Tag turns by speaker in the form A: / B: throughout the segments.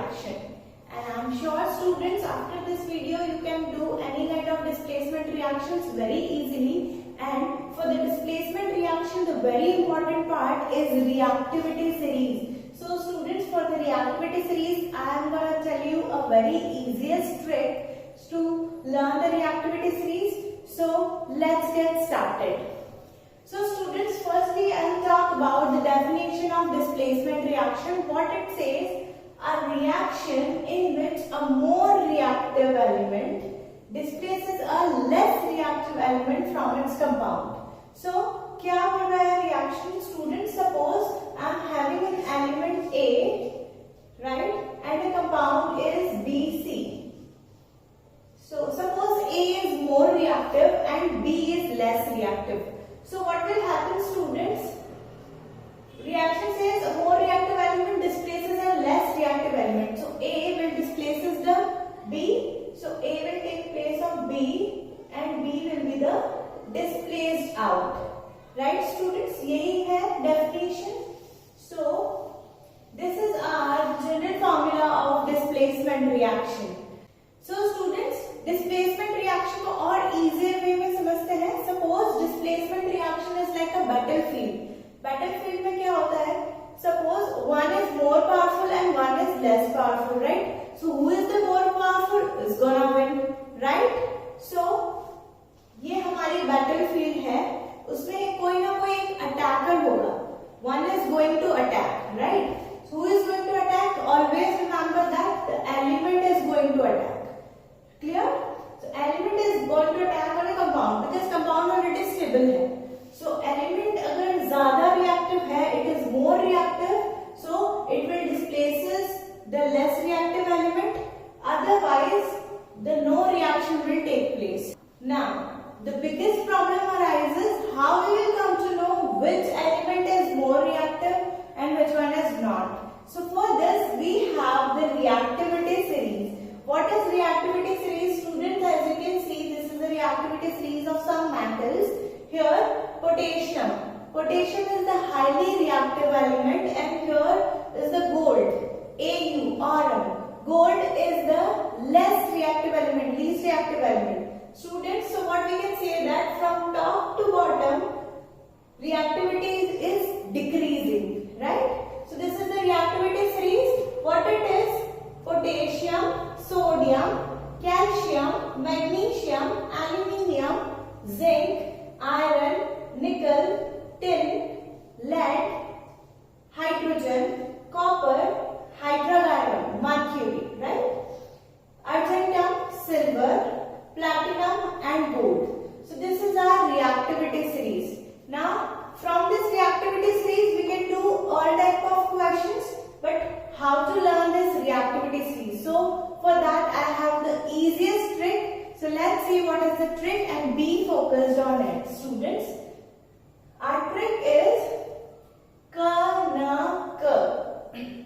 A: reaction. And I'm sure students, after this video you can do any kind of displacement reactions very easily. And for the displacement reaction, the very important part is reactivity series. So students, for the reactivity series, I am going to tell you a very easiest trick to learn the reactivity series. So let's get started. So students, firstly I will talk about the definition of displacement reaction. What it says: a reaction in which a more reactive element displaces a less reactive element from its compound. So क्या बोल रहा है reaction? Students, suppose I am having an element A, right, and a compound is BC. So suppose A is more reactive and B is less reactive. So what will happen, students? Reaction says a more reactive element displaces a less reactive element. So A will displaces the B. So A will take place of B and B will be the displaced out. Right, students? यही है definition. So this is our general formula of displacement reaction. So students, displacement reaction को और easier way में समझते हैं. Suppose displacement reaction is like a battlefield. Battlefield में क्या होता है? Suppose one is more powerful and one is less powerful, right? So who is the more powerful is gonna win, right? So ये हमारी battlefield है. उसमें कोई ना कोई एक attacker होगा. One is going to attack, right? So who is going to attack? Always remember that the element is going to attack. Clear? So element is going to attack on a compound because compound already stable है. So element अगर ज़्यादा reactive है, it is more reactive, so it will displaces the less reactive element. Otherwise, the no reaction will take place. Now, the biggest problem arises how we will come to know which element is more reactive and which one is not. So for this, we have the reactivity series. What is reactivity series, students? As you can see, this is the reactivity series of some metals. Here, potassium. Potassium is the highly reactive element, and here is the gold, Au, Arum. Gold is the less reactive element, least reactive element. Students, so what we can say that from top to bottom, reactivity is decreasing, right? So this is the reactivity series. What it is? Potassium, sodium, calcium, magnesium, aluminium, zinc, iron, nickel, tin, lead, hydrogen, copper, hydrogyrone, mercury, right? Argentum, silver, platinum and gold. So this is our reactivity series. Now from this reactivity series we can do all type of questions, but how to learn this reactivity series? So for that I have the easiest trick. So let's see what is the trick and be focused on it, students. Our trick is K na K.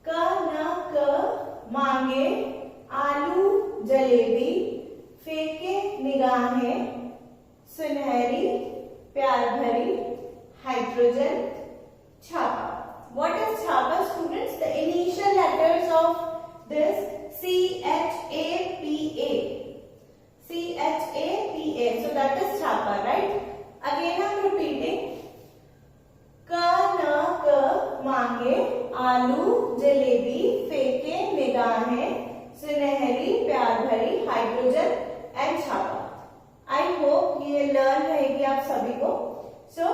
A: K na K मांगे आलू जलेबी फेंके निगाहें सुनहरी प्यार भरी hydrogen छापा. What is छापा, students? The initial letters of this CHAPA. CHAPA. So that is छापा, right? Again I am repeating. K na K मांगे आलू जलेबी फेंके निगाहें सुनहरी प्यार भरी हाइड्रोजन एंड छापा. आई होप ये लर्न रहेगी आप सभी को. So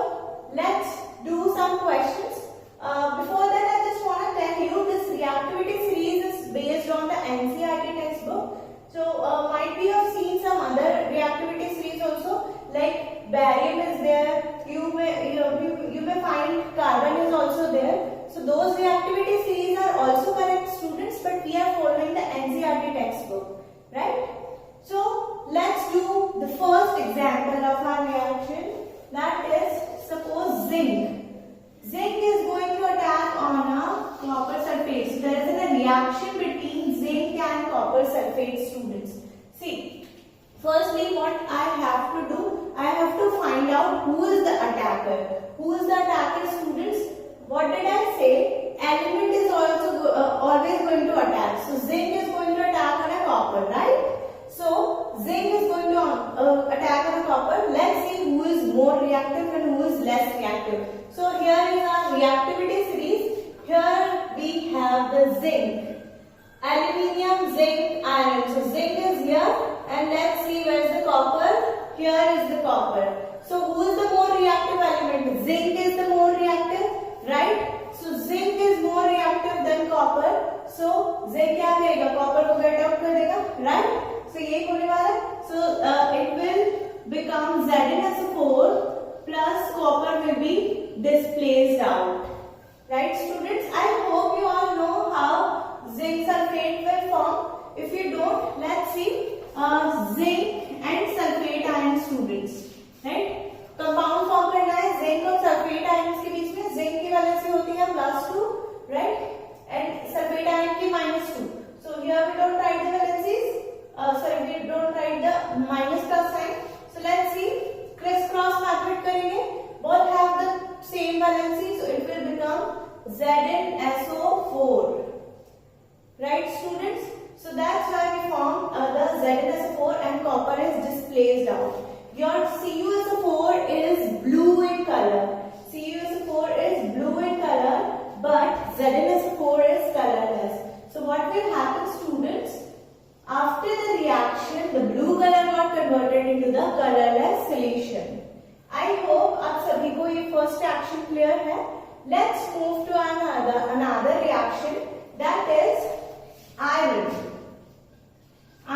A: let's do some questions. Before that, I just want to tell you this reactivity series is based on the NCERT textbook. So might be you have seen some other reactivity series also, like barium is there. You may find carbon is also there. So those reactivity series are also correct, students, but we are following the NCERT textbook, right? So let's do the first example of our reaction. That is, suppose zinc. Zinc is going to attack on a copper sulfate. So there is a reaction between zinc and copper sulfate, students. See, firstly what I have to do, I have to find out who is the attacker. Who is the attacker, students? What did I say? Element is also always going to attack. reactive and who is less reactive. So here is our reactivity series. Here we have the zinc, aluminium, zinc, iron. So zinc is here, and let's see where is the copper. Here is the copper. So who is the more reactive element? Zinc is the more reactive, right? So zinc is more reactive than copper. So zinc क्या करेगा? Copper को get out कर देगा, right? So ये होने वाला है. So it will become ZnSO4 plus copper will be displaced out, right, students? I hope you all know how zinc sulfate will form. If you don't, let's see zinc and sulfate ion, students, right? Compound form करना है zinc और sulphate ions के बीच में. Zinc की valency होती है +2, right, and sulphate ion की -2. So here we don't write the valencies, sorry we don't write the minus plus sign. So let's see, criss cross method करेंगे. Both have the same valency, so it will become ZnSO4, right, students? So that's why we form the ZnSO4 and copper is displaced out. Your CuSO4 is blue in color. CuSO4 is blue in color, but ZnSO4 is colorless. So what will happen, students? After the reaction, the blue color got converted into the colorless solution. I hope आप सभी को ये first reaction clear है. Let's move to another reaction, that is iron.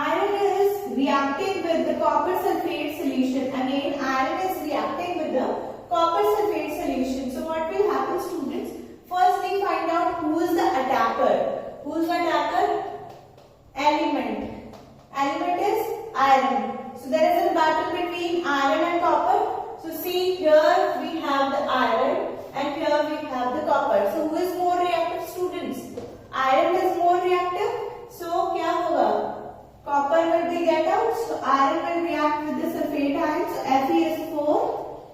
A: Iron is reacting with the copper sulfate solution. Again, iron is reacting with the copper sulfate solution. So what will happen, students? First we find out who is the attacker. Who is the attacker? Element. Element is iron. So there is a battle between iron and copper. So see, here we have the iron and here we have the copper. So who is more reactive, students? Iron is more reactive. So क्या होगा? Copper will be get out, so iron will react with the sulfate ion, so FeSO4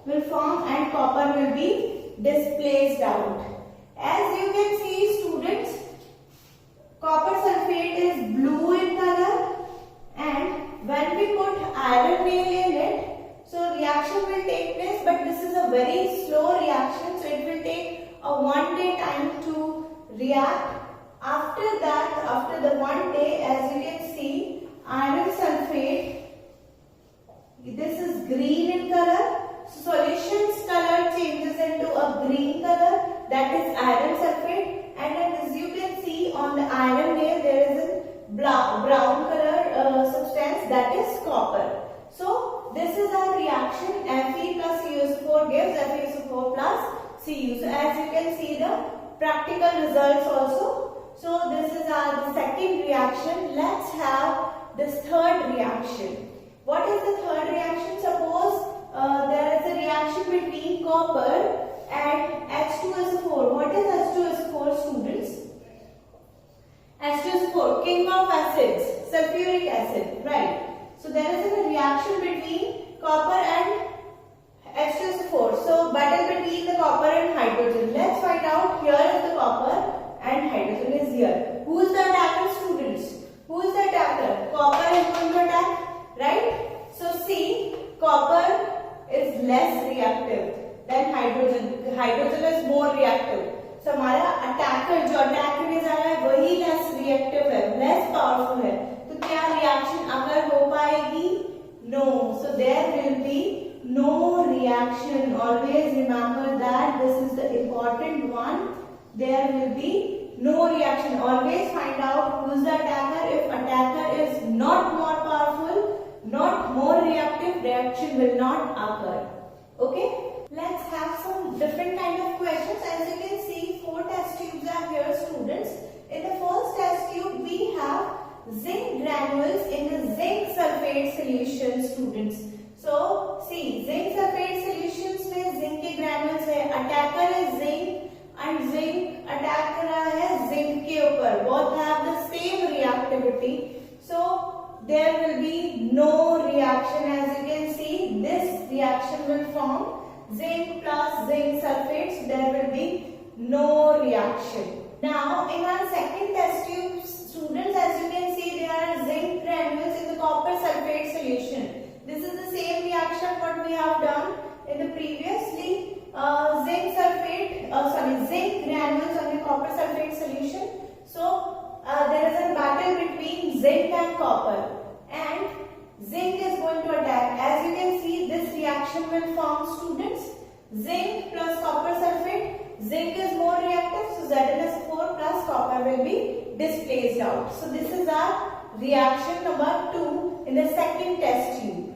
A: will form and copper will be displaced out. As you can see, students, copper sulfate is blue in color, and when we put iron nail in it, so reaction will take place, but this is a very slow reaction, so it will take a 1 day time to react. After that, after the 1 day, as you can see, iron sulfate, this is green in color. So solution's color changes into a green color, that is iron sulfate, and then as you can see on the iron nail there is a brown color substance, that is copper. So this is our reaction. Fe plus CuSO4 gives FeSO4 plus Cu. So as you can see the practical results also. So this is our second reaction. Let's have this third reaction. What is the third reaction? Suppose there is a reaction between copper and H2SO4. What is H2SO4, students? H2SO4, king of acids, sulfuric acid, right? So there is a reaction between copper and H2SO4. So battle between the copper and hydrogen. Let's find out. Here is the copper and hydrogen is here. Who is the attacker, students? Who is the attacker? Copper is going to attack, right? So see, copper is less reactive than hydrogen. Hydrogen is more reactive. So हमारा attacker जो attack करने जा रहा है वही less reactive है, less powerful है. तो क्या reaction अगर हो पाएगी? No. So there will be no reaction. Always remember that this is the important one. There will be no reaction. Always find out who is the attacker. If attacker is not more powerful, not more reactive, reaction will not occur. Okay? Let's have some different kind of questions. As you can see, 4 test tubes are here, students. In the first test tube, we have zinc granules in the zinc sulfate solution, students. So, see, zinc sulfate solutions में zinc के granules है. Attacker is zinc. And zinc attack कर रहा है zinc के ऊपर. Both have the same reactivity. So there will be no reaction. As you can see, this reaction will form zinc plus zinc sulfate. So there will be no reaction. Now in our second test tube, students, as you can see, there are zinc granules in the copper sulfate solution. This is the same reaction what we have done in the zinc and copper, and zinc is going to attack. As you can see, this reaction will form, students, zinc plus copper sulfate. Zinc is more reactive, so ZnS4 plus copper will be displaced out. So this is our reaction number 2 in the second test tube.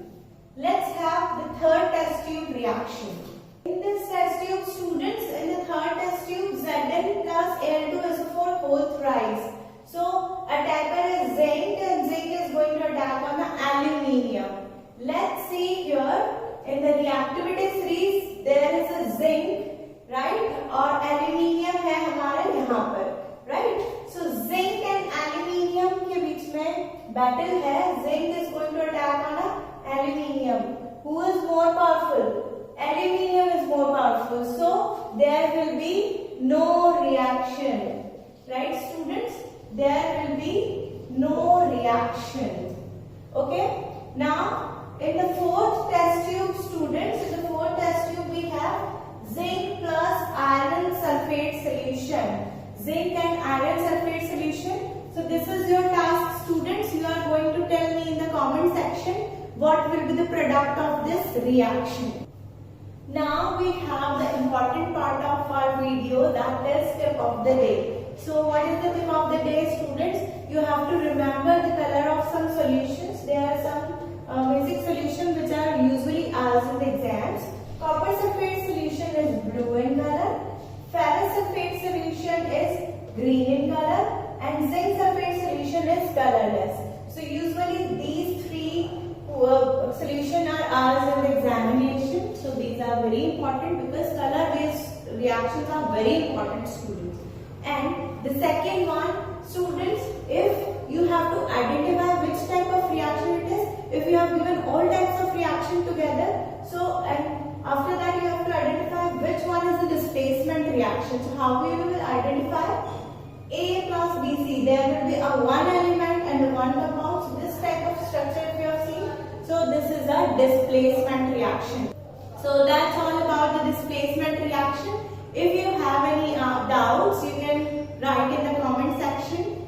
A: Let's have the third test tube reaction. In this test tube, students, in the third test tube, Zn plus Al2SO4 whole thrice. So attacker is zinc, and zinc is going to attack on the aluminium. Let's see here in the reactivity series, there is a zinc, right, और aluminium है हमारा यहाँ पर, right? So zinc and aluminium के बीच में battle है. Zinc is going to attack on a aluminium. Who is more powerful? Aluminium is more powerful. So there will be no reaction, right, students? There will be no reaction. Okay. Now in the fourth test tube, students, in the fourth test tube we have zinc plus iron sulfate solution. Zinc and iron sulfate solution. So this is your task, students. You are going to tell me in the comment section what will be the product of this reaction. Now we have the important part of our video, that is tip of the day. So what is the tip of the day, students? You have to remember the color of some solutions. There are some basic solutions which are usually asked in the exams. Copper sulfate solution is blue in color, ferrous sulfate solution is green in color, and zinc sulfate solution is colorless. So usually these three solutions are asked in the examination. So these are very important because color based reactions are very important, students. And the second one, students, if you have to identify which type of reaction it is, if you have given all types of reaction together, so and after that you have to identify which one is the displacement reaction. So how you will identify? A plus BC, there will be a one element and one compound. So this type of structure if you have seen, so this is a displacement reaction. So that's all about the displacement reaction. If you have any doubts, you can write in the comment section.